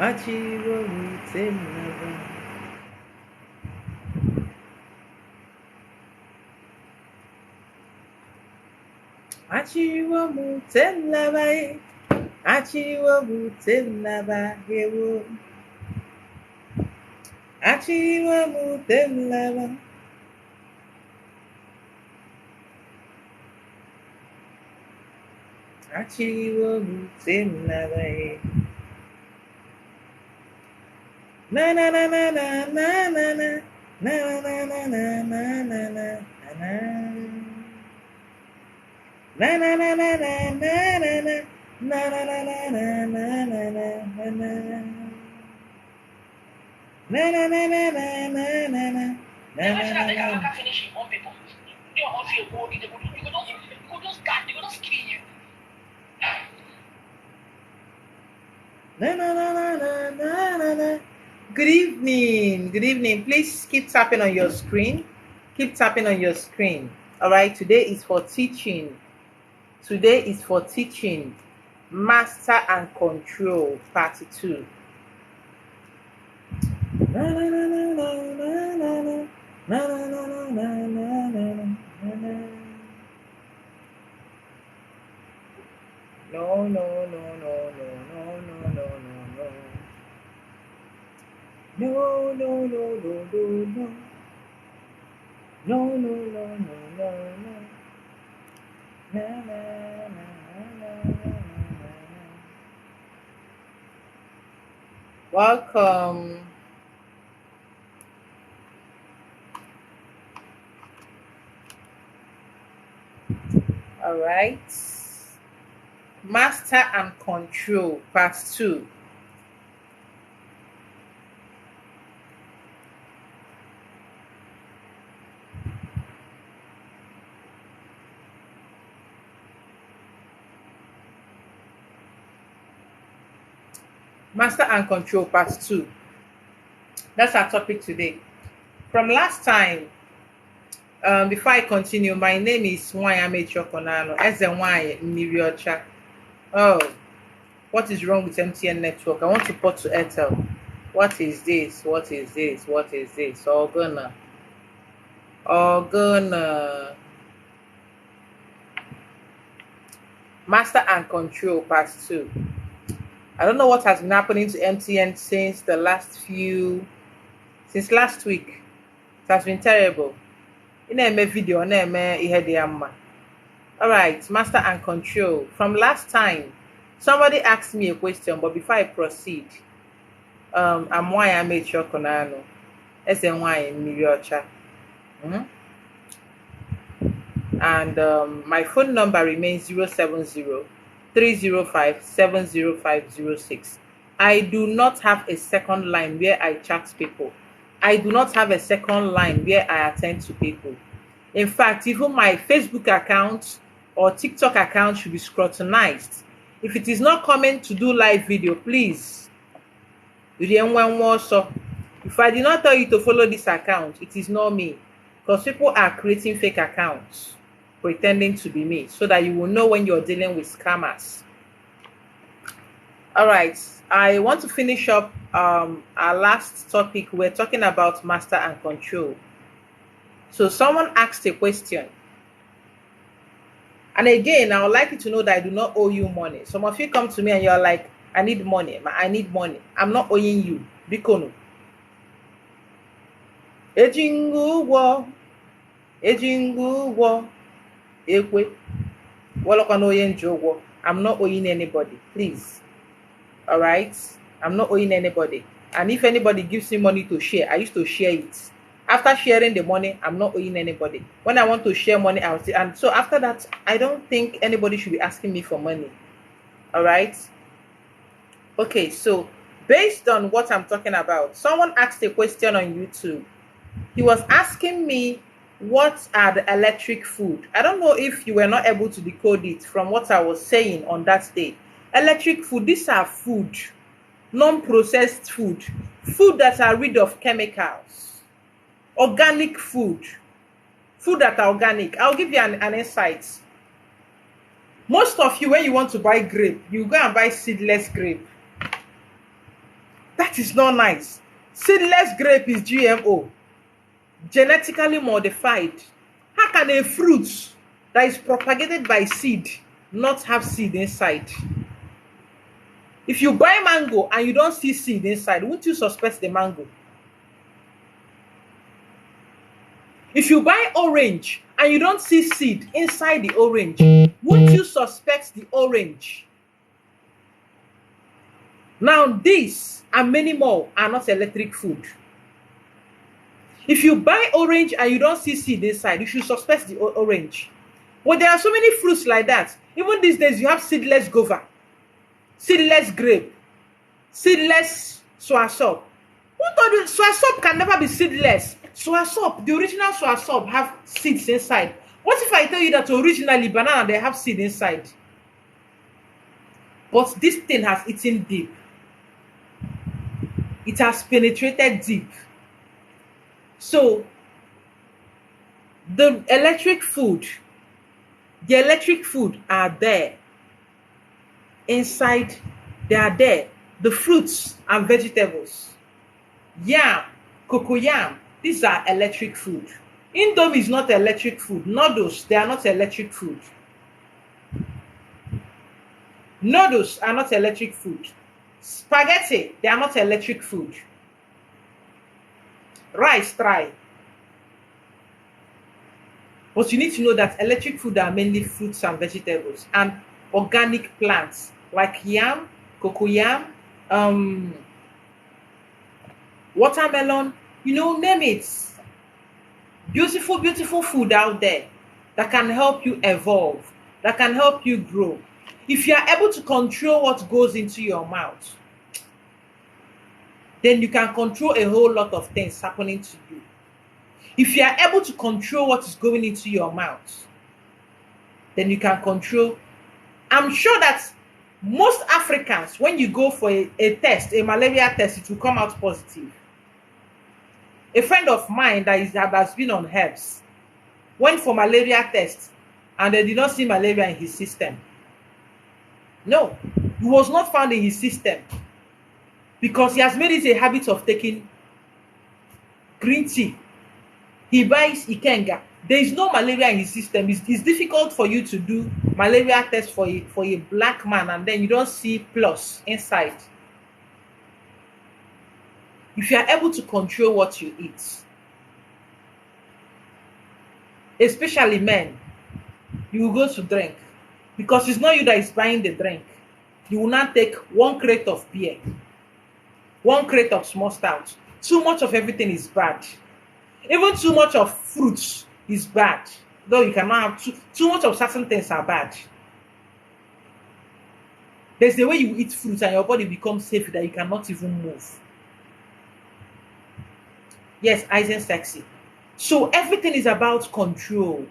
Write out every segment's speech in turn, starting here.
Achiwo mutemlaba. Achiwo mutemlaba. Achiwo mutemlaba. Hewo. Achiwo mutemlaba. Achiwo mutemlaba. Na na na na na na na na na na na na na na na na. Na na na na na na na na na na na na na na na na. Na na na na na na na na. Imagine that they can finish in one paper. You don't feel bored. You could just cut. You could just kill you. Na na na na na na na na. Good evening. Good evening. Please keep tapping on your screen. Keep tapping on your screen. All right. Today is for teaching. Today is for teaching. Master and Control, Part 2. Na na na na na na na na na na na na na na na. No no no no no no no no no no. No no no no no no. No no no no no no. Na na na na na na. Welcome. All right. Master and Control, Part 2. Master and Control, Part 2. That's our topic today. From last time, before I continue, my name is Wanyame Chokonano, Ezenwanye Niriocha. Oh, what is wrong with MTN network? I want to port to Airtel. What is this? What is this? What is this? Organa. Master and Control, Part 2. I don't know what has been happening to MTN since last week. It has been terrible. Video, all right, Master and Control. From last time, somebody asked me a question, but before I proceed, I'm why I made sure Konano, SNY in Miriocha. And my phone number remains 070-305-70506. I do not have a second line where I chat people. I do not have a second line where I attend to people. In fact, even my Facebook account or TikTok account should be scrutinized. If it is not coming to do live video, please. If I did not tell you to follow this account, it is not me. Because people are creating fake accounts, pretending to be me, so that you will know when you're dealing with scammers. All right, I want to finish up our last topic. We're talking about Master and Control. So someone asked a question. And again, I would like you to know that I do not owe you money. Some of you come to me and you're like, I need money. I need money. I'm not owing you. Bikono. Ejingu wo. Ekwe. I'm not owing anybody. Please. All right. I'm not owing anybody. And if anybody gives me money to share, I used to share it. After sharing the money, I'm not owing anybody. When I want to share money, I'll say, and so after that, I don't think anybody should be asking me for money. All right. Okay. So based on what I'm talking about, someone asked a question on YouTube. He was asking me, what are the electric food? I don't know if you were not able to decode it from what I was saying on that day. Electric food, these are food, non-processed food that are rid of chemicals, organic food that are organic. I'll give you an insight. Most of you, when you want to buy grape, you go and buy seedless grape. That is not nice. Seedless grape is GMO, genetically modified. How can a fruit that is propagated by seed not have seed inside? If you buy mango and you don't see seed inside, won't you suspect the mango? If you buy orange and you don't see seed inside the orange, won't you suspect the orange? Now, this and many more are not electric food. If you buy orange and you don't see seed inside, you should suspect the orange. Well, there are so many fruits like that. Even these days, you have seedless guava, seedless grape, seedless soursop. Who told you soursop can never be seedless? Soursop, the original soursop, have seeds inside. What if I tell you that originally banana, they have seed inside? But this thing has eaten deep. It has penetrated deep. So, the electric food are there. Inside, they are there. The fruits and vegetables. Yam, cocoyam, these are electric food. Indomie is not electric food. Noodles, they are not electric food. Noodles are not electric food. Spaghetti, they are not electric food. Rice, try. But you need to know that electric food are mainly fruits and vegetables and organic plants like yam, cocoyam, watermelon, name it. Beautiful, beautiful food out there that can help you evolve, that can help you grow. If you are able to control what goes into your mouth, then you can control a whole lot of things happening to you. If you are able to control what is going into your mouth, then you can control. I'm sure that most Africans, when you go for a test, a malaria test, it will come out positive. A friend of mine that has been on herbs went for malaria test and they did not see malaria in his system. No, it was not found in his system because he has made it a habit of taking green tea. He buys Ikenga. There is no malaria in his system. It's difficult for you to do malaria test for a black man and then you don't see plus inside. If you are able to control what you eat, especially men, you will go to drink because it's not you that is buying the drink. You will not take 1 crate of beer, 1 crate of small stout. Too much of everything is bad. Even too much of fruits is bad. Though you cannot have too much of certain things are bad. There's the way you eat fruits and your body becomes heavy that you cannot even move. Yes, Eisen sexy. So everything is about control.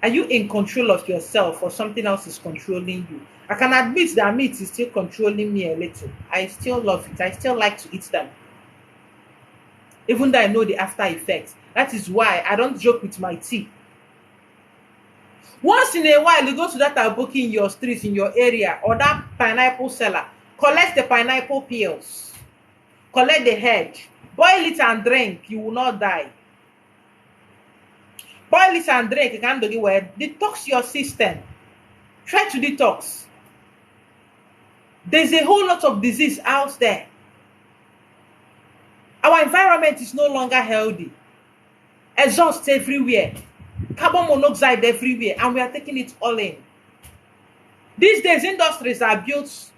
Are you in control of yourself or something else is controlling you? I can admit that meat is still controlling me a little. I still love it. I still like to eat them. Even though I know the after effects. That is why I don't joke with my tea. Once in a while, you go to that aboki in your street, in your area, or that pineapple seller. Collect the pineapple peels. Collect the head. Boil it and drink. You will not die. Boil it and drink. You can't do it. Detox your system. Try to detox. There's a whole lot of disease out there. Our environment is no longer healthy. Exhaust everywhere. Carbon monoxide everywhere. And we are taking it all in. These days, industries are built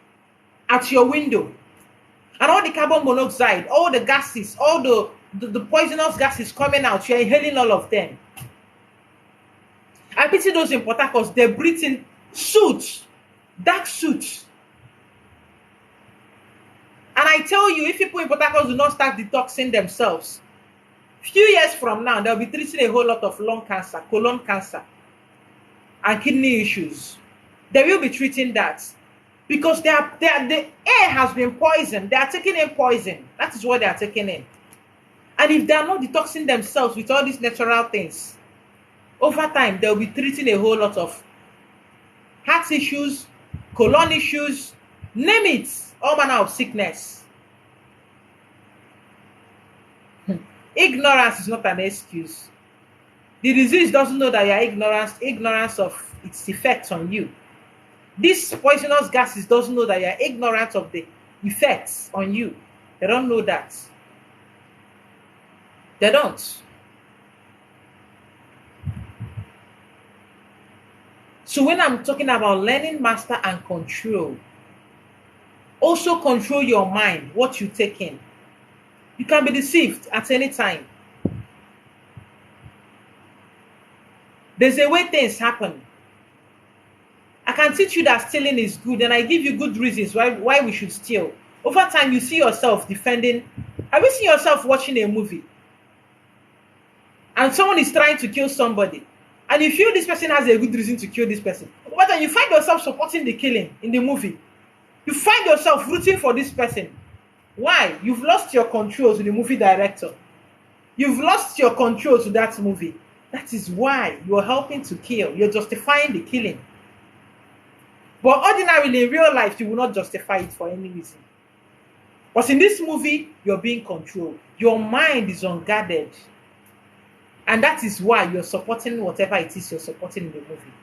at your window. And all the carbon monoxide, all the gases, all the poisonous gases coming out, you're inhaling all of them. I pity those in Port Harcourt, they're breathing suits, dark suits. And I tell you, if people in Port Harcourt do not start detoxing themselves, few years from now, they'll be treating a whole lot of lung cancer, colon cancer, and kidney issues. They will be treating that. Because the air has been poisoned. They are taking in poison. That is what they are taking in. And if they are not detoxing themselves with all these natural things, over time, they'll be treating a whole lot of heart issues, colon issues, name it, all manner of sickness. Ignorance is not an excuse. The disease doesn't know that you are ignorance of its effects on you. These poisonous gases doesn't know that you are ignorant of the effects on you. They don't know that. They don't. So when I'm talking about learning, master, and control, also control your mind, what you take in. You can be deceived at any time. There's a way things happen. I can teach you that stealing is good, and I give you good reasons why we should steal. Over time, you see yourself defending. Have you seen yourself watching a movie and someone is trying to kill somebody, and you feel this person has a good reason to kill this person, but then you find yourself supporting the killing in the movie? You find yourself rooting for this person. Why? You've lost your control to the movie director. You've lost your control to that movie. That is why you're helping to kill. You're justifying the killing. But ordinarily, in real life, you will not justify it for any reason. But in this movie, you're being controlled. Your mind is unguarded. And that is why you're supporting whatever it is you're supporting in the movie.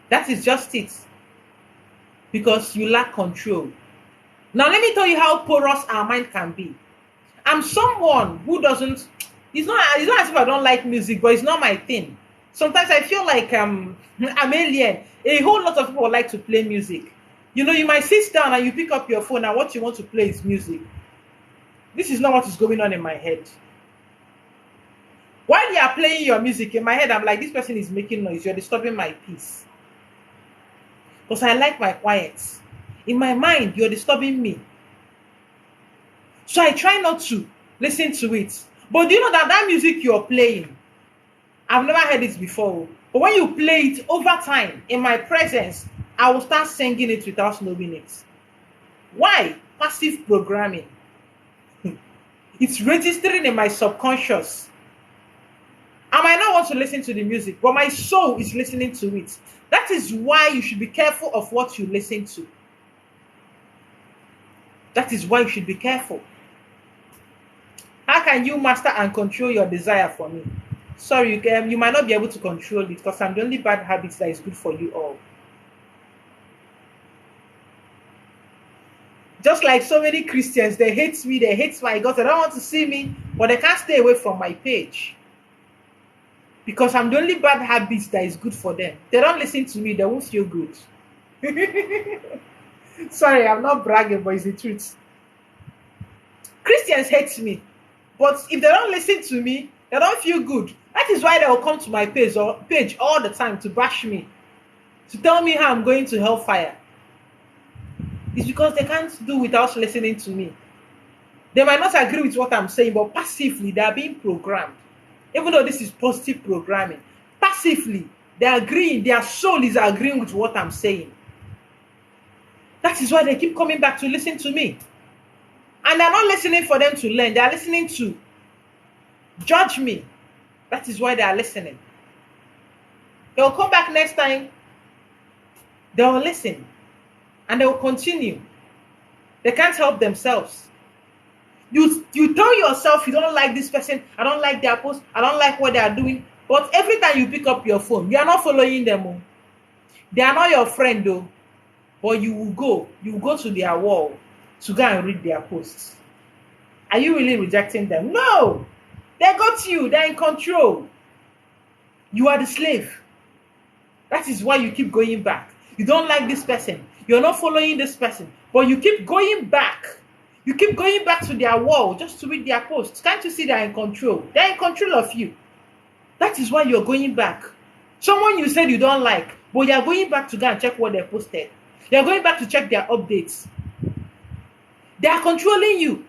That is just it. Because you lack control. Now, let me tell you how porous our mind can be. I'm someone who doesn't, it's not as if I don't like music, but it's not my thing. Sometimes I feel like I'm alien. A whole lot of people like to play music. You know, you might sit down and you pick up your phone and what you want to play is music. This is not what is going on in my head. While you are playing your music, in my head, I'm like, this person is making noise. You're disturbing my peace. Because I like my quiet. In my mind, you're disturbing me. So I try not to listen to it. But do you know that music you're playing, I've never heard it before. But when you play it over time, in my presence, I will start singing it without knowing it. Why? Passive programming. It's registering in my subconscious. I might not want to listen to the music, but my soul is listening to it. That is why you should be careful of what you listen to. That is why you should be careful. How can you master and control your desire for me? Sorry, you might not be able to control it because I'm the only bad habits that is good for you all. Just like so many Christians, they hate me, they hate my God, they don't want to see me, but they can't stay away from my page. Because I'm the only bad habits that is good for them. They don't listen to me, they won't feel good. Sorry, I'm not bragging, but it's the truth. Christians hate me. But if they don't listen to me, they don't feel good. That is why they will come to my page all the time to bash me. To tell me how I'm going to hellfire. It's because they can't do without listening to me. They might not agree with what I'm saying, but passively they are being programmed. Even though this is positive programming, passively they are agreeing, their soul is agreeing with what I'm saying. That is why they keep coming back to listen to me. And they're not listening for them to learn. They are listening to judge me. That is why they are listening. They will come back next time. They will listen. And they will continue. They can't help themselves. You tell yourself you don't like this person. I don't like their post. I don't like what they are doing. But every time you pick up your phone, you are not following them. They are not your friend though. But you will go to their wall to go and read their posts. Are you really rejecting them? No! They got you. They're in control. You are the slave. That is why you keep going back. You don't like this person. You're not following this person. But you keep going back. You keep going back to their wall just to read their posts. Can't you see they're in control? They're in control of you. That is why you're going back. Someone you said you don't like, but you're going back to go and check what they posted. You're going back to check their updates. They are controlling you.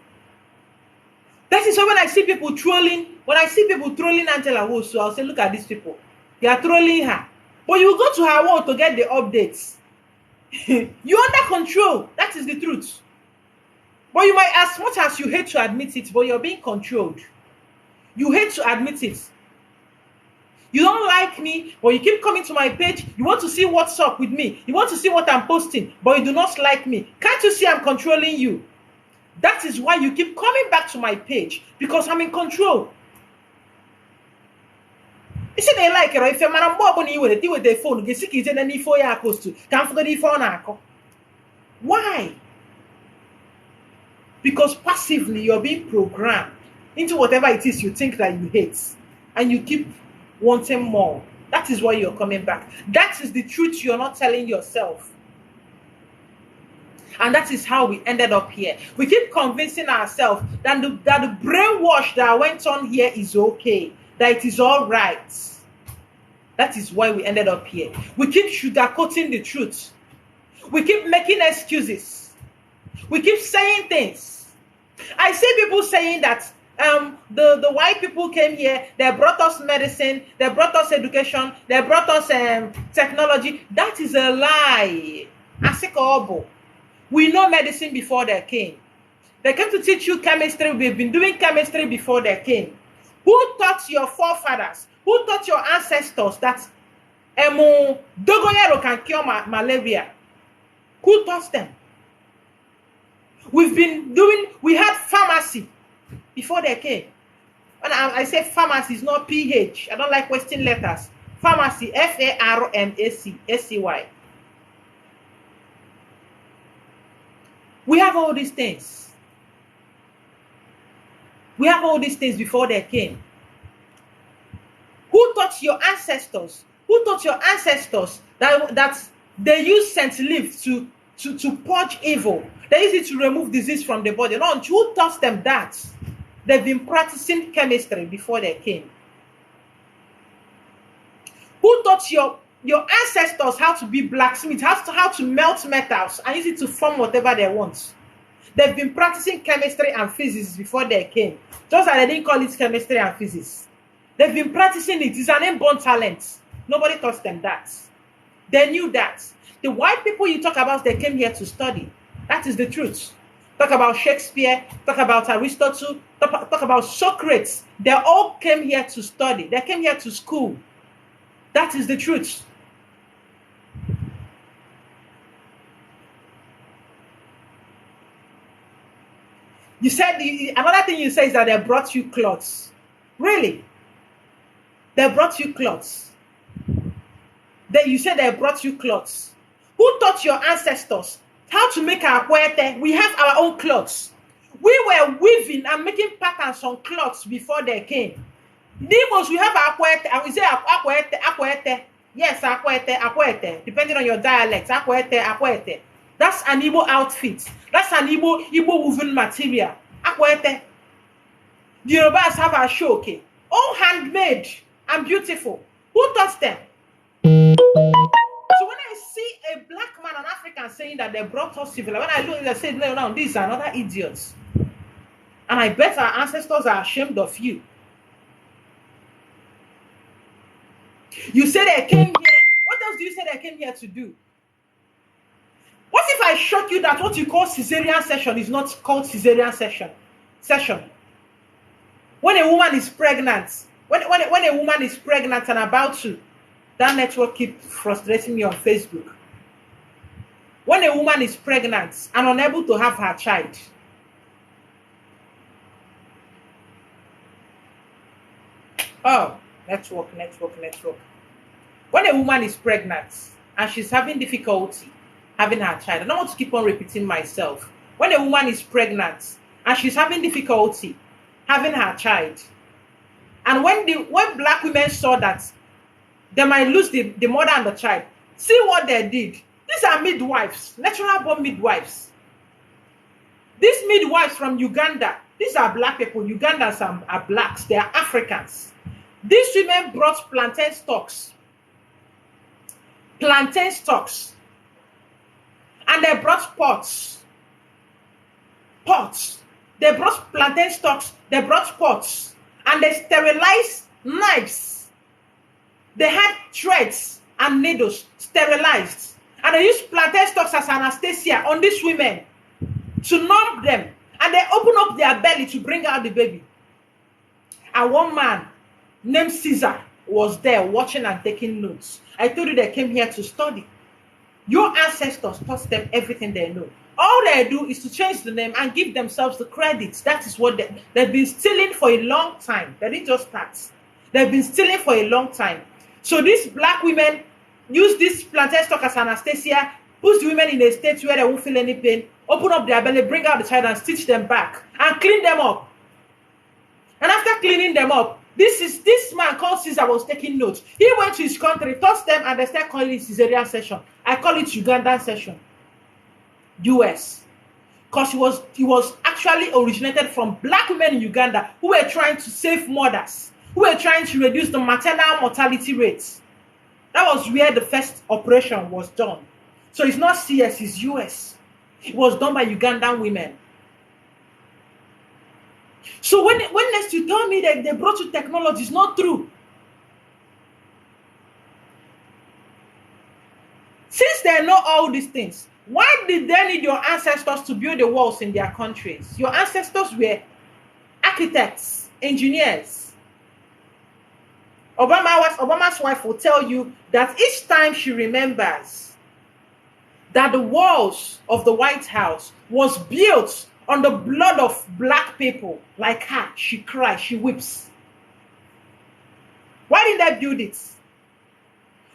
That is why when I see people trolling Angela Wosu, I'll say, look at these people. They are trolling her. But you go to her wall to get the updates. You're under control. That is the truth. But you might, as much as you hate to admit it, but you're being controlled. You hate to admit it. You don't like me, but you keep coming to my page. You want to see what's up with me. You want to see what I'm posting, but you do not like me. Can't you see I'm controlling you? That is why you keep coming back to my page, because I'm in control. You see, they like it. If you're man, with the phone, you see, any for you supposed to can't forget the phone. Why? Because passively you're being programmed into whatever it is you think that you hate, and you keep wanting more. That is why you're coming back. That is the truth you're not telling yourself. And that is how we ended up here. We keep convincing ourselves that the brainwash that went on here is okay, that it is all right. That is why we ended up here. We keep sugarcoating the truth. We keep making excuses. We keep saying things. I see people saying that the white people came here, they brought us medicine, they brought us education, they brought us technology. That is a lie. Asikobo. We know medicine before they came. They came to teach you chemistry. We've been doing chemistry before they came. Who taught your forefathers? Who taught your ancestors that dogoyaro can cure malaria? Who taught them? We had pharmacy before they came. When I say pharmacy, it's not PH. I don't like wasting letters. Pharmacy, Pharmacy. We have all these things. We have all these things before they came. Who taught your ancestors? Who taught your ancestors that they use scent leaf to purge evil? They use it to remove disease from the body. No, who taught them that? They've been practicing chemistry before they came. Who taught your ancestors how to be blacksmiths, how to melt metals and use it to form whatever they want? They've been practicing chemistry and physics before they came. Just like they didn't call it chemistry and physics. They've been practicing it. It's an inborn talent. Nobody taught them that. They knew that. The white people you talk about, they came here to study. That is the truth. Talk about Shakespeare, talk about Aristotle, talk about Socrates. They all came here to study. They came here to school. That is the truth. You said, another thing you say is that they brought you clothes. Really? They brought you clothes. You said they brought you clothes. Who taught your ancestors how to make our puete? We have our own clothes. We were weaving and making patterns on clothes before they came. Demons, we have our puete, and we say apuete. Yes, apuete, depending on your dialect. Apuete. That's an Igbo outfit. That's an Igbo woven material. Apuete. The Yorubas have a shoke. All handmade and beautiful. Who taught them? So when I see a black man, an African, saying that they brought us civilization, when I look, they say, no, these are another idiots. And I bet our ancestors are ashamed of you. You say they came here. What else do you say they came here to do? What if I shock you that what you call cesarean session is not called cesarean session? When a woman is pregnant, when a woman is pregnant and about to, that network keeps frustrating me on Facebook. When a woman is pregnant and unable to have her child, oh, network. When a woman is pregnant and she's having difficulty having her child, I don't want to keep on repeating myself. When a woman is pregnant and she's having difficulty having her child, and when black women saw that they might lose the mother and the child, see what they did. These are midwives, natural born midwives. These midwives from Uganda, these are black people. Ugandans are blacks, they are Africans. These women brought plantain stalks, and they brought pots. They brought plantain stalks, they brought pots, and they sterilized knives. They had threads and needles sterilized, and they used plantain stalks as anesthesia on these women to numb them, and they open up their belly to bring out the baby. And one man named Caesar was there watching and taking notes. I told you they came here to study. Your ancestors taught them everything they know. All they do is to change the name and give themselves the credits. That is what they've been stealing for a long time. They didn't just start. They've been stealing for a long time. So these black women use this plantain stock as anesthesia, push the women in a state where they won't feel any pain, open up their belly, bring out the child and stitch them back and clean them up. And after cleaning them up, this man called Caesar was taking notes. He went to his country, taught them, and they started calling it Caesarean session. I call it Ugandan session. US. Because he was actually originated from black women in Uganda who were trying to save mothers, who were trying to reduce the maternal mortality rates. That was where the first operation was done. So it's not CS, it's US. It was done by Ugandan women. So when next you tell me that they brought you technology, it's not true. Since they know all these things, why did they need your ancestors to build the walls in their countries? Your ancestors were architects, engineers. Obama's wife will tell you that each time she remembers that the walls of the White House was built on the blood of black people like her, she cries, she weeps. Why didn't they build it?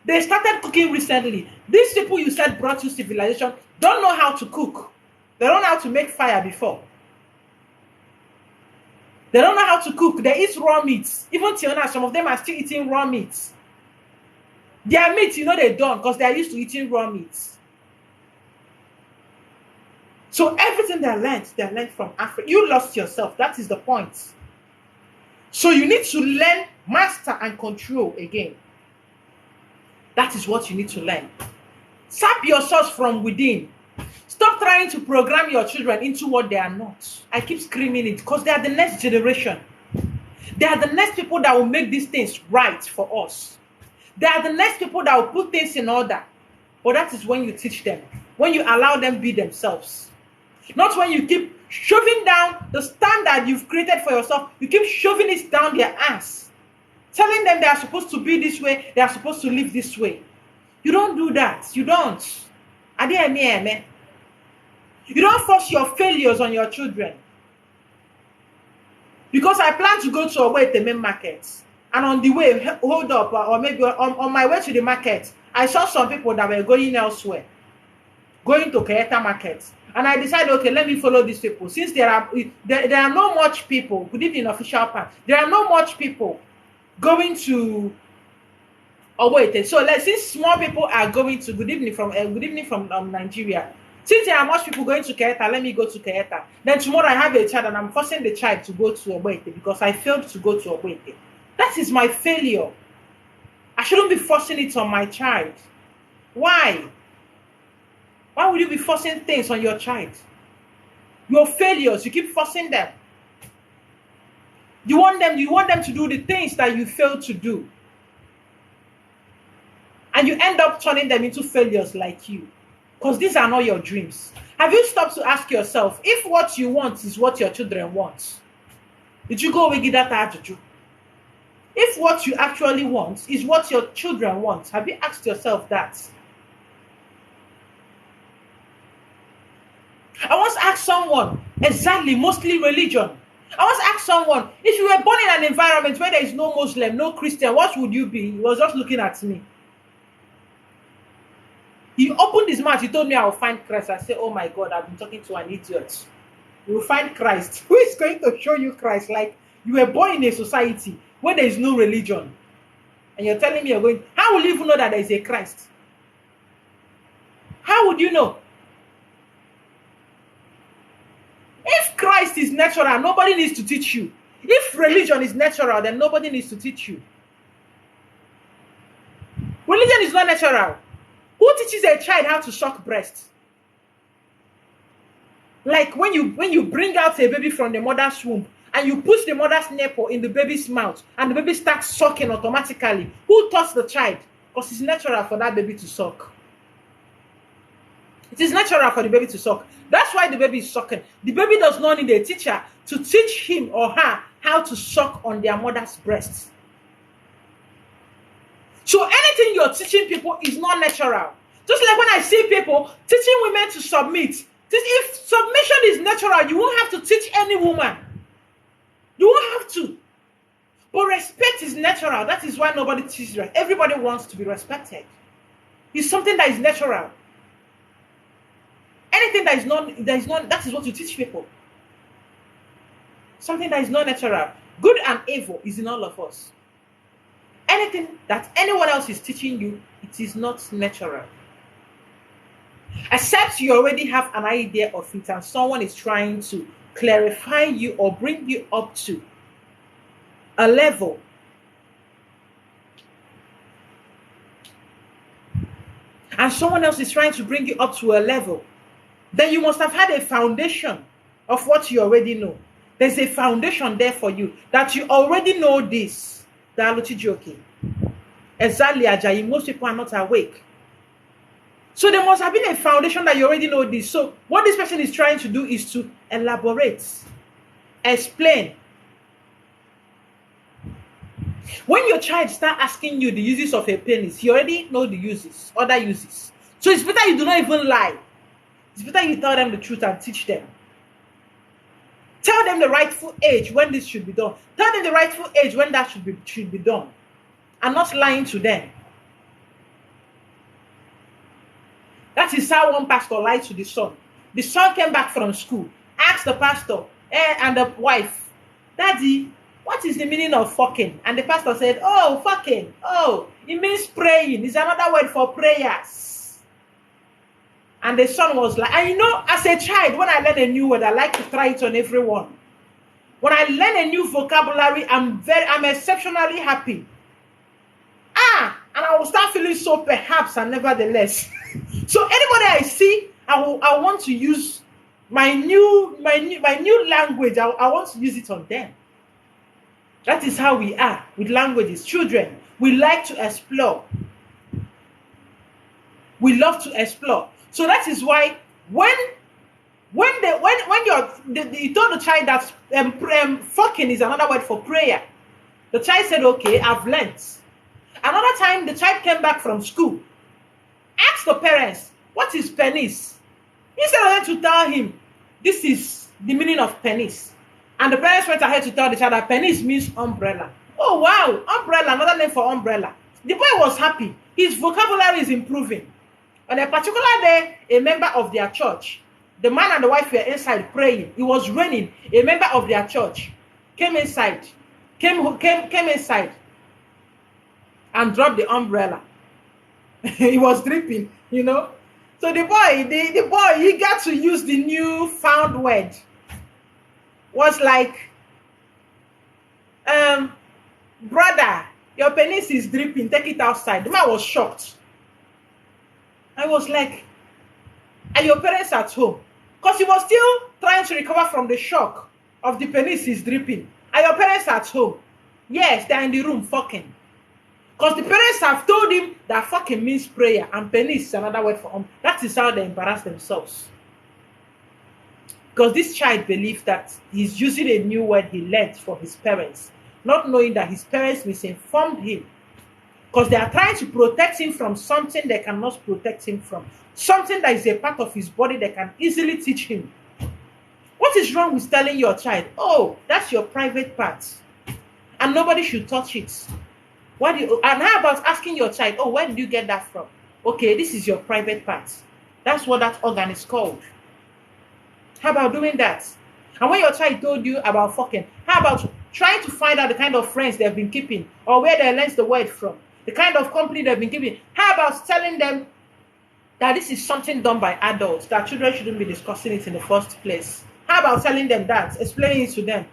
They started cooking recently. These people you said brought you civilization don't know how to cook. They don't know how to make fire before. They don't know how to cook. They eat raw meats. Even till now, some of them are still eating raw meats. Their meat, they don't because they are used to eating raw meats. So everything they learned from Africa. You lost yourself. That is the point. So you need to learn, master, and control again. That is what you need to learn. Sap yourselves from within. Stop trying to program your children into what they are not. I keep screaming it because they are the next generation. They are the next people that will make these things right for us. They are the next people that will put things in order. But that is when you teach them. When you allow them be themselves. Not when you keep shoving down the standard you've created for yourself. You keep shoving it down their ass. Telling them they are supposed to be this way. They are supposed to live this way. You don't do that. You don't. You don't force your failures on your children. Because I plan to go to Ogbete main market. And on the way, hold up, or maybe on my way to the market, I saw some people that were going elsewhere. Going to Kayeta market. And I decided, okay, let me follow these people. Since there are no much people, good evening, official part. There are no much people going to Ogbete. So since small people are going to good evening from Nigeria. Since there are much people going to Kayeta, let me go to Kayeta. Then tomorrow I have a child and I'm forcing the child to go to Ogbete because I failed to go to Ogbete. That is my failure. I shouldn't be forcing it on my child. Why? Why would you be forcing things on your child? Your failures, you keep forcing them. You want them to do the things that you failed to do. And you end up turning them into failures like you. Because these are not your dreams. Have you stopped to ask yourself, if what you want is what your children want? Did you go with that attitude? If what you actually want is what your children want, have you asked yourself that? I once asked someone, exactly, mostly religion. I once asked someone, if you were born in an environment where there is no Muslim, no Christian, what would you be? He was just looking at me. He opened his mouth, he told me I will find Christ. I said, oh my God, I've been talking to an idiot. You will find Christ. Who is going to show you Christ? Like, you were born in a society where there is no religion. And you're telling me you're going, how will you even know that there is a Christ? How would you know? If Christ is natural, nobody needs to teach you. If religion is natural, then nobody needs to teach you. Religion is not natural. Who teaches a child how to suck breast? Like when you bring out a baby from the mother's womb and you push the mother's nipple in the baby's mouth and the baby starts sucking automatically. Who taught the child? Because it's natural for that baby to suck. It is natural for the baby to suck. That's why the baby is sucking. The baby does not need a teacher to teach him or her how to suck on their mother's breasts. So anything you're teaching people is not natural. Just like when I see people teaching women to submit. If submission is natural, you won't have to teach any woman. You won't have to. But respect is natural. That is why nobody teaches respect. Everybody wants to be respected. It's something that is natural. Anything that is not, that is what you teach people. Something that is not natural. Good and evil is in all of us. Anything that anyone else is teaching you, it is not natural. Except you already have an idea of it and someone is trying to clarify you or bring you up to a level. And someone else is trying to bring you up to a level. Then you must have had a foundation of what you already know. There's a foundation there for you that you already know this. Exactly, Ajayi. Most people are not awake. So there must have been a foundation that you already know this. So what this person is trying to do is to elaborate, explain. When your child start asking you the uses of a penis, you already know the uses, other uses. So it's better you do not even lie. It's better you tell them the truth and teach them. Tell them the rightful age when this should be done. Tell them the rightful age when that should be done. And not lying to them. That is how one pastor lied to the son. The son came back from school, asked the pastor and the wife, "Daddy, what is the meaning of fucking?" And the pastor said, "Oh, fucking. Oh, it means praying. It's another word for prayers." And the son was like, and you know, as a child, when I learn a new word, I like to try it on everyone. When I learn a new vocabulary, I'm exceptionally happy. And I will start feeling so perhaps and nevertheless. So anybody I see, I want to use my new language. I want to use it on them. That is how we are with languages. Children, we like to explore. We love to explore. So that is why when you told the child that fucking is another word for prayer, the child said, "Okay, I've learned." Another time, the child came back from school, asked the parents, "What is penis?" Instead of them to tell him, "This is the meaning of penis." And the parents went ahead to tell the child that penis means umbrella. Oh, wow, umbrella, another name for umbrella. The boy was happy. His vocabulary is improving. On a particular day, a member of their church, the man and the wife were inside praying. It was raining. A member of their church came inside and dropped the umbrella. It was dripping, you know. So the boy, he got to use the new found word. Was like, "Brother, your penis is dripping. Take it outside." The man was shocked. I was like, "Are your parents at home?" Because he was still trying to recover from the shock of the penis is dripping. "Are your parents at home?" "Yes, they're in the room fucking." Because the parents have told him that fucking means prayer and penis is another word for that is how they embarrass themselves. Because this child believed that he's using a new word he learned from his parents, not knowing that his parents misinformed him. Because they are trying to protect him from something they cannot protect him from. Something that is a part of his body they can easily teach him. What is wrong with telling your child, "Oh, that's your private part, and nobody should touch it"? And how about asking your child, "Oh, where did you get that from?" "Okay, this is your private part. That's what that organ is called." How about doing that? And when your child told you about fucking, how about trying to find out the kind of friends they've been keeping or where they learned the word from, the kind of company they've been keeping? How about telling them that this is something done by adults, that children shouldn't be discussing it in the first place? How about telling them that, explaining it to them?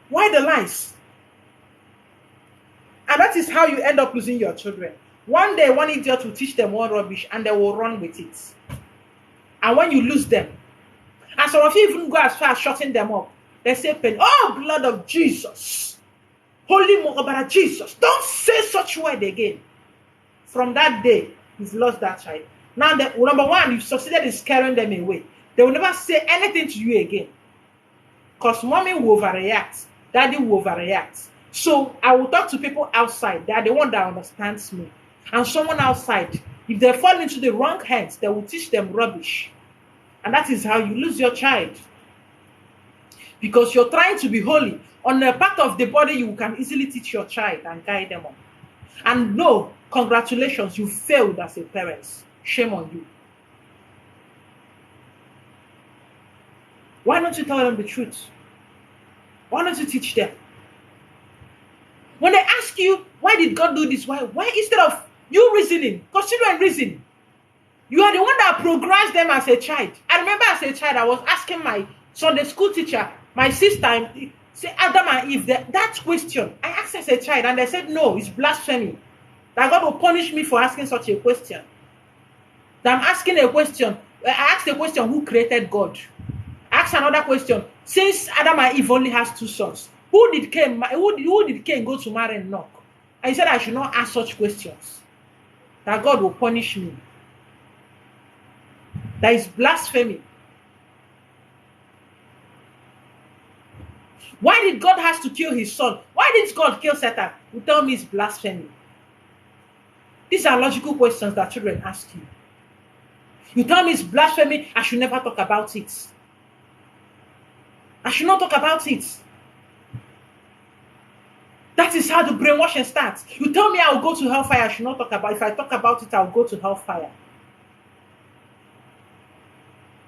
Why the lies? And that is how you end up losing your children. One day, one idiot will teach them one rubbish and they will run with it. And when you lose them, and some of you even go as far as shutting them up, they say, "Oh, blood of Jesus. Holy Mokobara Jesus. Don't say such word again." From that day, you've lost that child. Now, number one, you've succeeded in scaring them away. They will never say anything to you again. Because mommy will overreact. Daddy will overreact. So I will talk to people outside. They are the one that understands me. And someone outside If they fall into the wrong hands, they will teach them rubbish. And that is how you lose your child. Because you're trying to be holy. On a part of the body, you can easily teach your child and guide them on. And no, congratulations, you failed as a parent. Shame on you. Why don't you tell them the truth? Why don't you teach them? When they ask you, why did God do this? Why instead of you reasoning, consider and reason. You are the one that progressed them as a child. I remember as a child, I was asking my Sunday school teacher, my sister, say Adam and Eve, that question. I asked as a child, and they said, no, it's blasphemy. That God will punish me for asking such a question. That I'm asking a question. I asked a question, who created God? I asked another question. Since Adam and Eve only has 2 sons, who did Cain go to marry and knock? And he said I should not ask such questions. That God will punish me. That is blasphemy. Why did God have to kill his son? Why didn't God kill Satan? You tell me it's blasphemy. These are logical questions that children ask you. You tell me it's blasphemy, I should never talk about it. I should not talk about it. That is how the brainwashing starts. You tell me I will go to hellfire, I should not talk about it. If I talk about it, I will go to hellfire.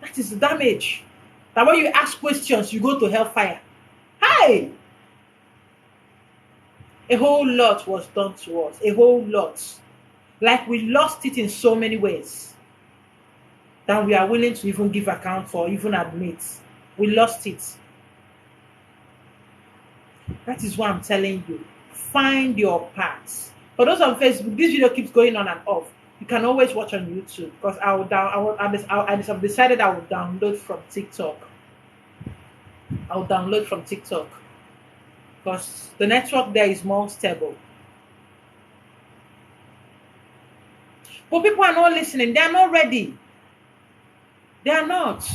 That is the damage. That when you ask questions, you go to hellfire. Hi! A whole lot was done to us. A whole lot. Like we lost it in so many ways that we are willing to even give account for, even admit. We lost it. That is what I'm telling you. Find your path. For those on Facebook, this video keeps going on and off. You can always watch on YouTube because I have decided I will download from TikTok. I'll download from TikTok because the network there is more stable. But people are not listening. They are not ready. They are not.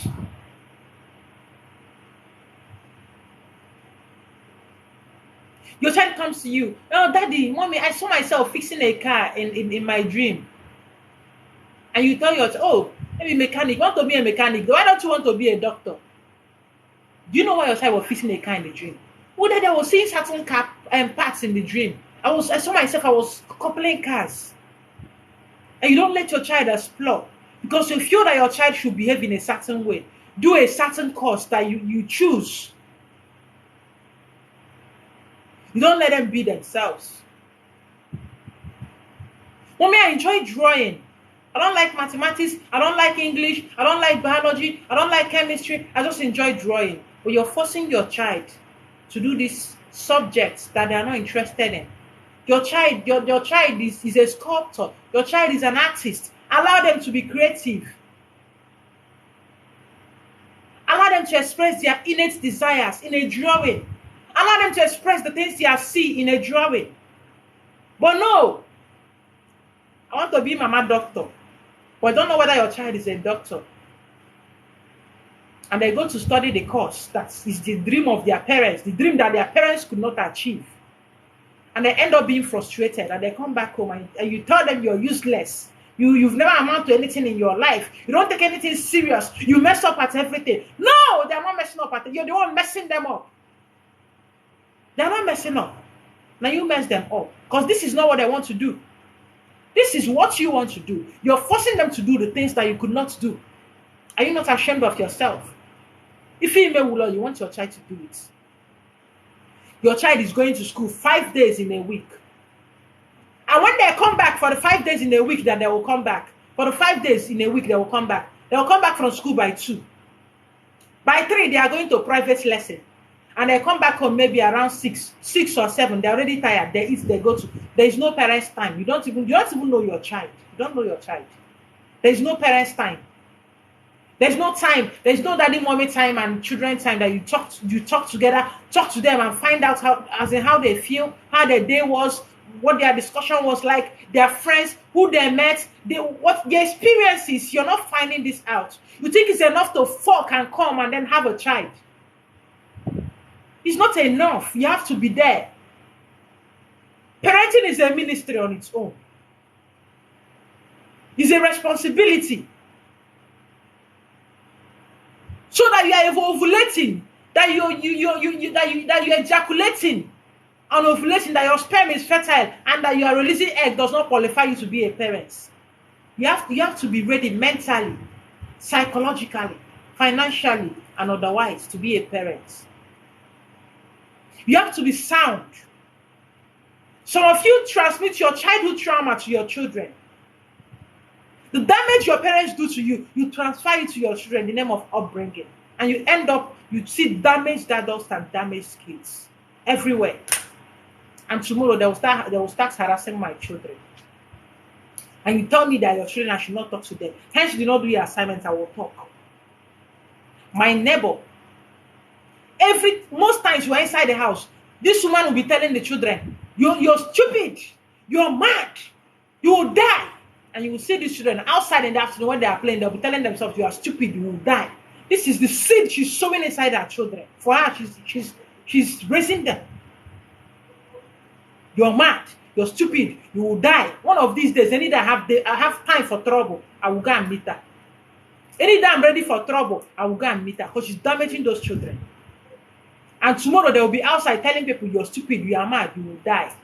Your child comes to you. Oh, daddy, mommy, I saw myself fixing a car in my dream. And you tell your child, oh, maybe mechanic. You want to be a mechanic. Why don't you want to be a doctor? Do you know why your child was fixing a car in the dream? Well, that I was seeing certain car parts in the dream. I saw myself, I was coupling cars. And you don't let your child explore. Because you feel that your child should behave in a certain way. Do a certain course that you choose. You don't let them be themselves. Mommy, I enjoy drawing. I don't like mathematics. I don't like English. I don't like biology. I don't like chemistry. I just enjoy drawing. But you're forcing your child to do these subjects that they are not interested in. Your child is a sculptor. Your child is an artist. Allow them to be creative. Allow them to express their innate desires in a drawing. Allow them to express the things they see in a drawing. But no, I want to be mama doctor. But I don't know whether your child is a doctor. And they go to study the course that is the dream of their parents, the dream that their parents could not achieve. And they end up being frustrated and they come back home and you tell them you're useless. You've never amounted to anything in your life. You don't take anything serious. You mess up at everything. No, they're not messing up at it. You're the one messing them up. They're not messing up. Now you mess them up. Because this is not what they want to do. This is what you want to do. You're forcing them to do the things that you could not do. Are you not ashamed of yourself? If you want your child to do it. Your child is going to school 5 days in a week. And when they come back for the 5 days in a week that they will come back, for the 5 days in a week they will come back. They will come back from school by 2. By 3, they are going to a private lesson. And they come back home maybe around 6 or 7. They're already tired. They eat, they go to. There is no parents' time. You don't even know your child. You don't know your child. There is no parents' time. There's no time. There's no daddy, mommy time and children time that you talk together, talk to them and find out how they feel, how their day was, what their discussion was like, their friends, who they met, what their experiences. You're not finding this out. You think it's enough to fuck and come and then have a child. It's not enough. You have to be there. Parenting is a ministry on its own. It's a responsibility. So that you are ovulating, that you're ejaculating and ovulating, that your sperm is fertile and that you are releasing egg does not qualify you to be a parent. You have to be ready mentally, psychologically, financially, and otherwise to be a parent. You have to be sound. Some of you transmit your childhood trauma to your children. The damage your parents do to you, you transfer it to your children in the name of upbringing. And you end up, you see damaged adults and damaged kids everywhere. And tomorrow they will start harassing my children. And you tell me that your children, I should not talk to them. Hence, you do not do your assignments, I will talk. My neighbor, most times you are inside the house, this woman will be telling the children, you're stupid, you're mad, you will die. And you will see these children outside in the afternoon when they are playing, they'll be telling themselves, you are stupid, you will die. This is the seed she's sowing inside her children. For her, she's raising them. You're mad, you're stupid, you will die. One of these days, any day I have time for trouble, I will go and meet her. Any day I'm ready for trouble, I will go and meet her because she's damaging those children. And tomorrow they will be outside telling people, you're stupid, you are mad, you will die.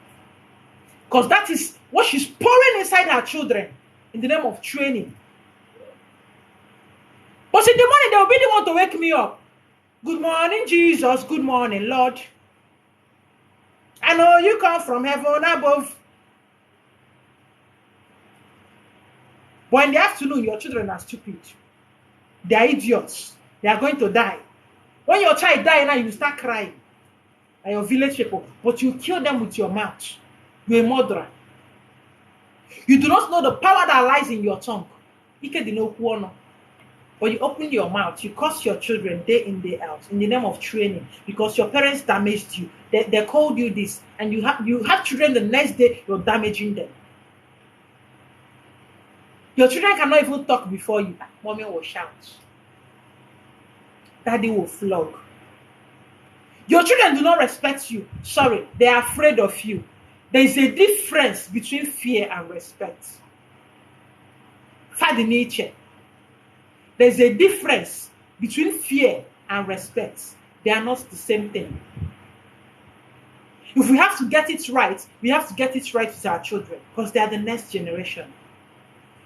Because that is what she's pouring inside her children in the name of training. But in the morning, they will be the one to wake me up. Good morning, Jesus. Good morning, Lord. I know you come from heaven above. But in the afternoon, your children are stupid. They are idiots. They are going to die. When your child dies now, you start crying. And your village people. But you kill them with your mouth. You're a murderer. You do not know the power that lies in your tongue. But you open your mouth, you curse your children day in, day out, in the name of training, because your parents damaged you. They called you this, and you have children the next day, you're damaging them. Your children cannot even talk before you. Mommy will shout. Daddy will flog. Your children do not respect you. Sorry, they are afraid of you. There is a difference between fear and respect. Fadi nature. There's a difference between fear and respect. They are not the same thing. If we have to get it right, we have to get it right with our children because they are the next generation.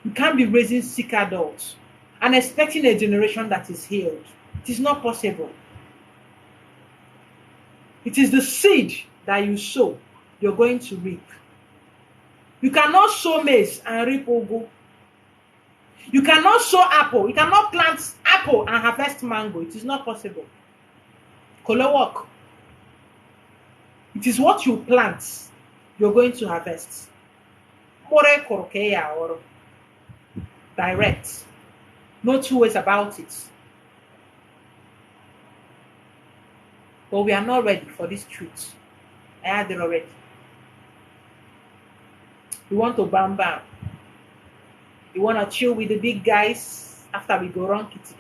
You can't be raising sick adults and expecting a generation that is healed. It is not possible. It is the seed that you sow, you're going to reap. You cannot sow maize and reap ugu. You cannot sow apple. You cannot plant apple and harvest mango. It is not possible. Kolowok. It is what you plant, you're going to harvest. Direct. No two ways about it. But we are not ready for this truth. I had it already. We want to bam bam. We want to chill with the big guys after we go wrong kitty.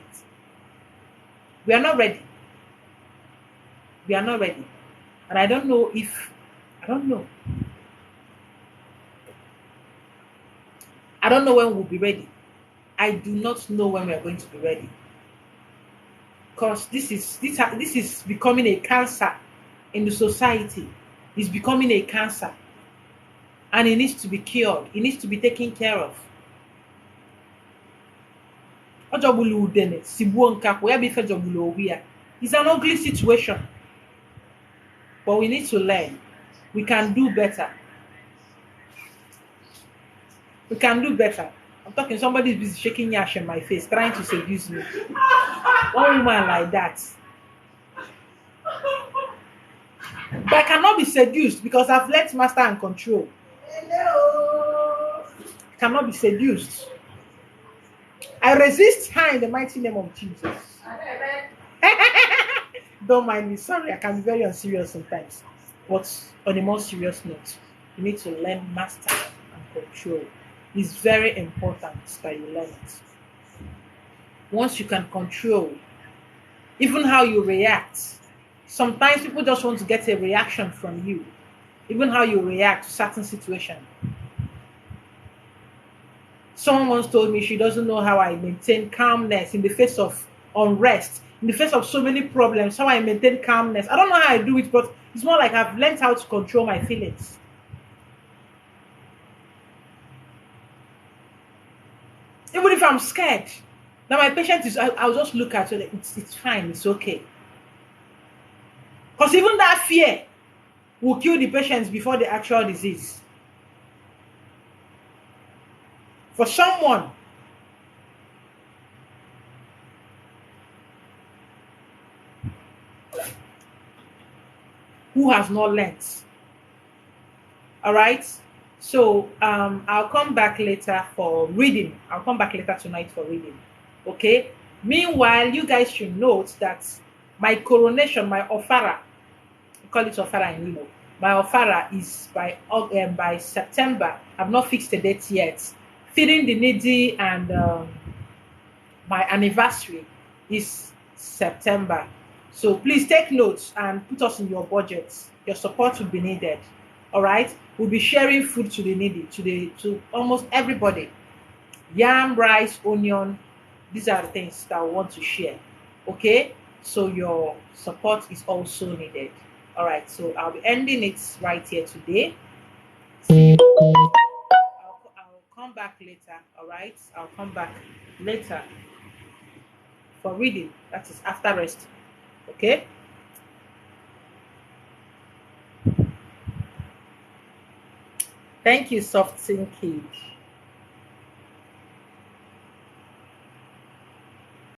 We are not ready. We are not ready. And I don't know. I don't know when we'll be ready. I do not know when we are going to be ready. Because this is becoming a cancer in the society. It's becoming a cancer. And it needs to be cured. It needs to be taken care of. It's an ugly situation. But we need to learn. We can do better. We can do better. I'm talking, somebody's busy shaking yash in my face, trying to seduce me. One woman like that. But I cannot be seduced because I've let master and control. Hello. I cannot be seduced. I resist her in the mighty name of Jesus. Don't mind me. Sorry, I can be very unserious sometimes. But on a more serious note, you need to learn master and control. It's very important that you learn it. Once you can control, even how you react. Sometimes people just want to get a reaction from you. Even how you react to certain situations. Someone once told me she doesn't know how I maintain calmness in the face of unrest, in the face of so many problems, how I maintain calmness. I don't know how I do it, but it's more like I've learned how to control my feelings. Even if I'm scared, now my patient is, I'll just look at it, it's fine, it's okay. Because even that fear will kill the patients before the actual disease. For someone who has not learned. All right. So I'll come back later for reading. I'll come back later tonight for reading. Okay. Meanwhile, you guys should note that my coronation, my ofara, we call it ofara in Igbo. My ofara is by September. I've not fixed the date yet. Feeding the needy and my anniversary is September. So please take notes and put us in your budgets. Your support will be needed. All right. We'll be sharing food to the needy, to almost everybody. Yam, rice, onion. These are the things that I want to share. Okay. So your support is also needed. All right. So I'll be ending it right here today. See you. I'll come back later. All right. I'll come back later for reading. That is after rest. Okay. Thank you, soft thinking.